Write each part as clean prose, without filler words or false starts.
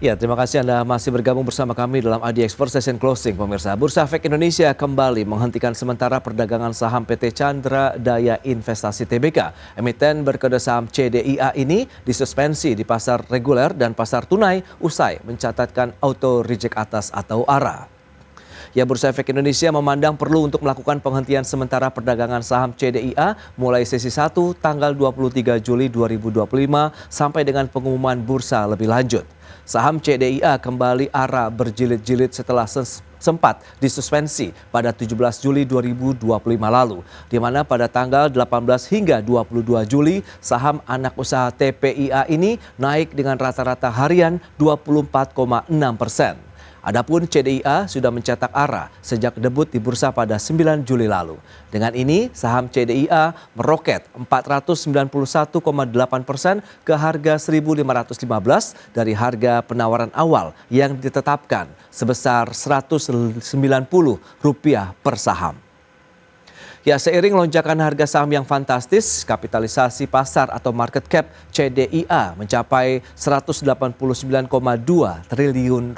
Ya, terima kasih Anda masih bergabung bersama kami dalam ADI Expert Session Closing, pemirsa. Bursa Efek Indonesia kembali menghentikan sementara perdagangan saham PT Chandra Daya Investasi Tbk. Emiten berkode saham CDIA ini disuspensi di pasar reguler dan pasar tunai usai mencatatkan auto reject atas atau ARA. Ya, Bursa Efek Indonesia memandang perlu untuk melakukan penghentian sementara perdagangan saham CDIA mulai sesi 1 tanggal 23 Juli 2025 sampai dengan pengumuman bursa lebih lanjut. Saham CDIA kembali ARA berjilid-jilid setelah sempat disuspensi pada 17 Juli 2025 lalu, di mana pada tanggal 18 hingga 22 Juli saham anak usaha TPIA ini naik dengan rata-rata harian 24,6%. Adapun CDIA sudah mencetak ARA sejak debut di bursa pada 9 Juli lalu. Dengan ini, saham CDIA meroket 491,8% ke harga 1.515 dari harga penawaran awal yang ditetapkan sebesar Rp190 per saham. Ya, seiring lonjakan harga saham yang fantastis, kapitalisasi pasar atau market cap CDIA mencapai Rp189,2 triliun.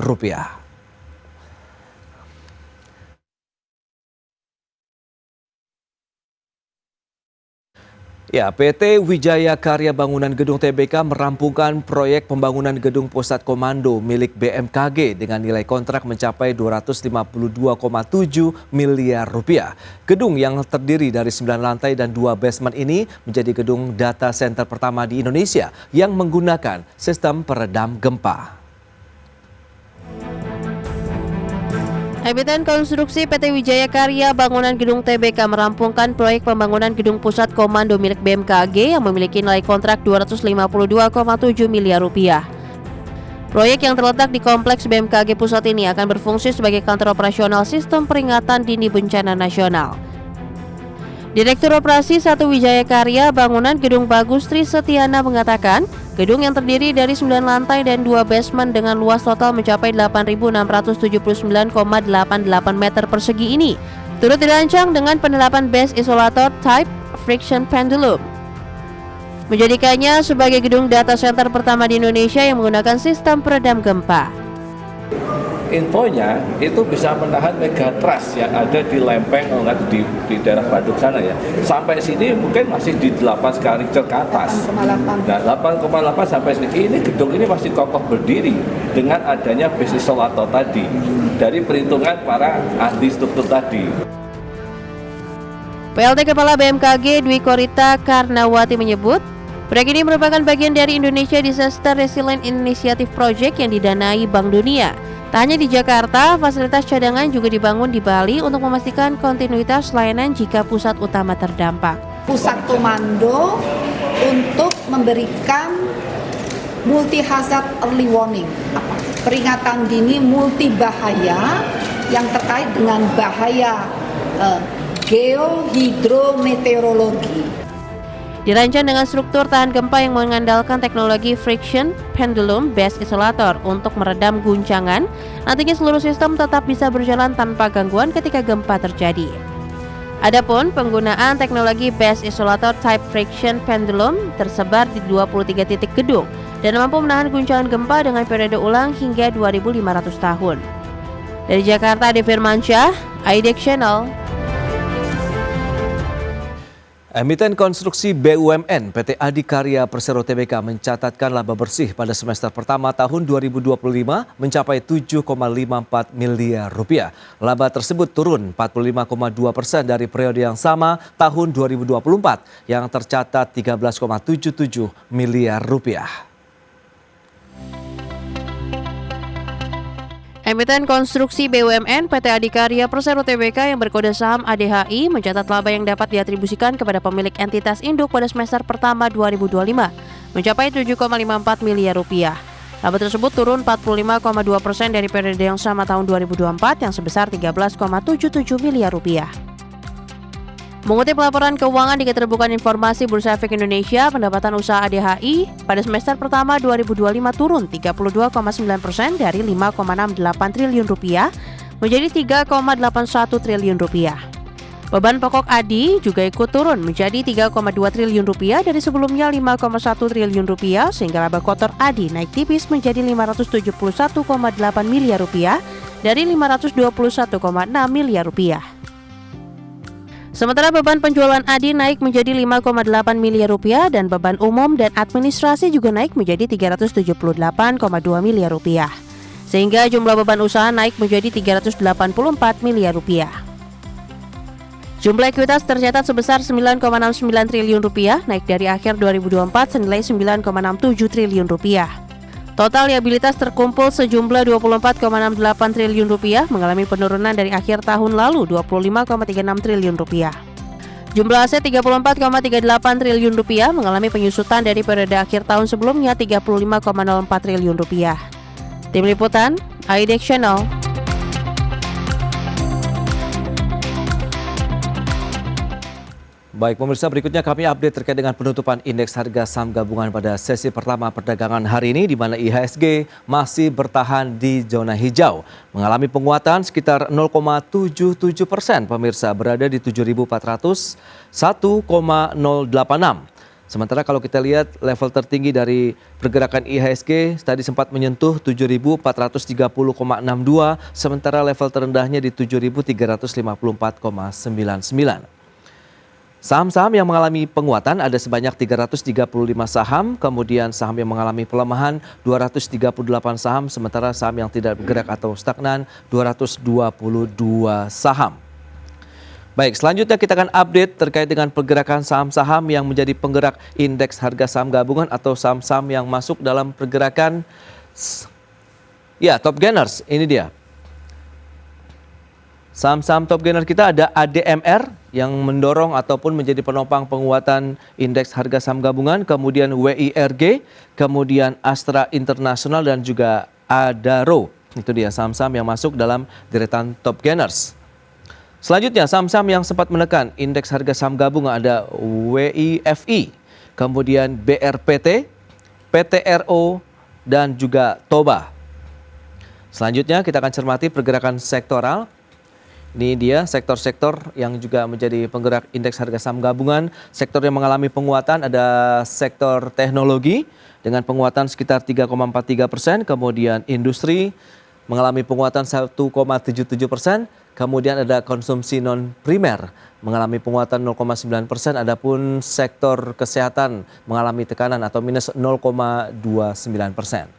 Ya, PT Wijaya Karya Bangunan Gedung Tbk merampungkan proyek pembangunan gedung pusat komando milik BMKG dengan nilai kontrak mencapai Rp252,7 miliar. Gedung yang terdiri dari 9 lantai dan 2 basement ini menjadi gedung data center pertama di Indonesia yang menggunakan sistem peredam gempa. Emiten konstruksi PT Wijaya Karya Bangunan Gedung Tbk merampungkan proyek pembangunan gedung pusat komando milik BMKG yang memiliki nilai kontrak Rp252,7 miliar. Proyek yang terletak di kompleks BMKG Pusat ini akan berfungsi sebagai kantor operasional sistem peringatan dini bencana nasional. Direktur Operasi 1 Wijaya Karya Bangunan Gedung Bagus Tri Setiana mengatakan, gedung yang terdiri dari 9 lantai dan 2 basement dengan luas total mencapai 8.679,88 meter persegi ini turut dirancang dengan penerapan base isolator type friction pendulum, menjadikannya sebagai gedung data center pertama di Indonesia yang menggunakan sistem peredam gempa. Infonya itu bisa menahan megatrust yang ada di Lempeng di daerah Bandung sana ya. Sampai sini mungkin masih di 8 skala Richter ke atas. 8,8. Nah, 8,8 sampai sini. Ini gedung ini masih kokoh berdiri dengan adanya base isolator tadi dari perhitungan para ahli struktur tadi. PLT Kepala BMKG Dwi Korita Karnawati menyebut, proyek ini merupakan bagian dari Indonesia Disaster Resilient Initiative Project yang didanai Bank Dunia. Tak hanya di Jakarta, fasilitas cadangan juga dibangun di Bali untuk memastikan kontinuitas layanan jika pusat utama terdampak. Pusat komando untuk memberikan multi hazard early warning, peringatan dini multi bahaya yang terkait dengan bahaya geohidrometeorologi. Dirancang dengan struktur tahan gempa yang mengandalkan teknologi friction pendulum base isolator untuk meredam guncangan. Nantinya seluruh sistem tetap bisa berjalan tanpa gangguan ketika gempa terjadi. Adapun penggunaan teknologi base isolator type friction pendulum tersebar di 23 titik gedung dan mampu menahan guncangan gempa dengan periode ulang hingga 2.500 tahun. Dari Jakarta, Ade Firmansyah, AID Channel. Emiten konstruksi BUMN PT Adikarya Persero Tbk mencatatkan laba bersih pada semester pertama tahun 2025 mencapai Rp7,54 miliar. Laba tersebut turun 45,2% dari periode yang sama tahun 2024 yang tercatat Rp13,77 miliar. Emiten konstruksi BUMN PT Adikarya Persero Tbk yang berkode saham ADHI mencatat laba yang dapat diatribusikan kepada pemilik entitas induk pada semester pertama 2025 mencapai Rp7,54 miliar. Laba tersebut turun 45,2% dari periode yang sama tahun 2024 yang sebesar Rp13,77 miliar. Mengutip laporan keuangan di Keterbukaan Informasi Bursa Efek Indonesia, pendapatan usaha ADHI pada semester pertama 2025 turun 32,9% dari Rp5,68 triliun menjadi Rp3,81 triliun. Beban pokok ADI juga ikut turun menjadi 3,2 triliun rupiah dari sebelumnya 5,1 triliun rupiah sehingga laba kotor ADI naik tipis menjadi 571,8 miliar rupiah dari 521,6 miliar rupiah. Sementara beban penjualan ADI naik menjadi 5,8 miliar rupiah dan beban umum dan administrasi juga naik menjadi 378,2 miliar rupiah. Sehingga jumlah beban usaha naik menjadi 384 miliar rupiah. Jumlah ekuitas tercatat sebesar 9,69 triliun rupiah, naik dari akhir 2024 senilai 9,67 triliun rupiah. Total liabilitas terkumpul sejumlah 24,68 triliun rupiah, mengalami penurunan dari akhir tahun lalu 25,36 triliun rupiah. Jumlah aset 34,38 triliun rupiah, mengalami penyusutan dari periode akhir tahun sebelumnya 35,04 triliun rupiah. Tim Liputan, IDX Channel. Baik pemirsa, berikutnya kami update terkait dengan penutupan indeks harga saham gabungan pada sesi pertama perdagangan hari ini di mana IHSG masih bertahan di zona hijau, mengalami penguatan sekitar 0,77% pemirsa, berada di 7.401,086. Sementara kalau kita lihat level tertinggi dari pergerakan IHSG tadi sempat menyentuh 7.430,62, sementara level terendahnya di 7.354,99. Saham-saham yang mengalami penguatan ada sebanyak 335 saham, kemudian saham yang mengalami pelemahan 238 saham, sementara saham yang tidak bergerak atau stagnan 222 saham. Baik, selanjutnya kita akan update terkait dengan pergerakan saham-saham yang menjadi penggerak indeks harga saham gabungan atau saham-saham yang masuk dalam pergerakan top gainers. Ini dia. Saham-saham top gainer kita ada ADMR yang mendorong ataupun menjadi penopang penguatan indeks harga saham gabungan, kemudian WIRG, kemudian Astra International dan juga Adaro. Itu dia saham-saham yang masuk dalam deretan top gainers. Selanjutnya saham-saham yang sempat menekan indeks harga saham gabungan ada WIFI, kemudian BRPT, PTRO dan juga Toba. Selanjutnya kita akan cermati pergerakan sektoral. Ini dia sektor-sektor yang juga menjadi penggerak indeks harga saham gabungan. Sektor yang mengalami penguatan ada sektor teknologi dengan penguatan sekitar 3,43%, kemudian industri mengalami penguatan 1,77%, kemudian ada konsumsi non primer mengalami penguatan 0,9%, adapun sektor kesehatan mengalami tekanan atau minus 0,29%.